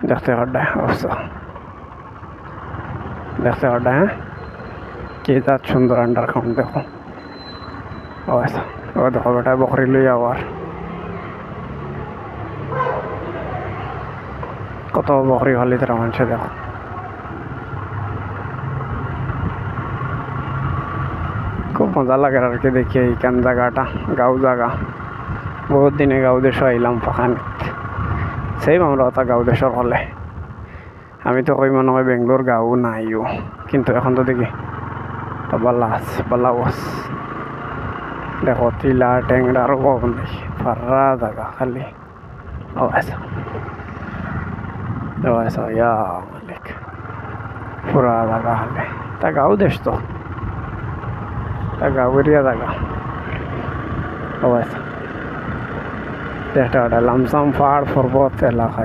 দেখতে পাড্ডা অবস্থা দেখতে পাড্ডা হ্যাঁ কি তার সুন্দর আন্ডারগ্রাউন্ড দেখো অবস্থা ও দেখো বেটা বকরি লই আবার কত বকরি হলি তারা মানুষে দেখো খুব মজা লাগে আর কি দেখি এইখান জায়গাটা গাঁও জায়গা বহুত দিনে গাঁও দেশ আইলাম ফাঁকানিত সেই আমরা ওটা গাঁও দেশের হলে আমি তো কই মনে হয় বেঙ্গলোর গাঁও নাইও কিন্তু এখন তো দেখি তো বালাওয়াস দেখো তিলা ট্যাংরা আরো কম নেই ফার্রা জায়গা খালি অবস্থা ইয়া মালিক পুরা জায়গা খালি তা গাঁও দেশ তো তা গাঁও এরিয়া জায়গা অবস্থা একটা লামসাম পাহাড় পর্বত এলাকায়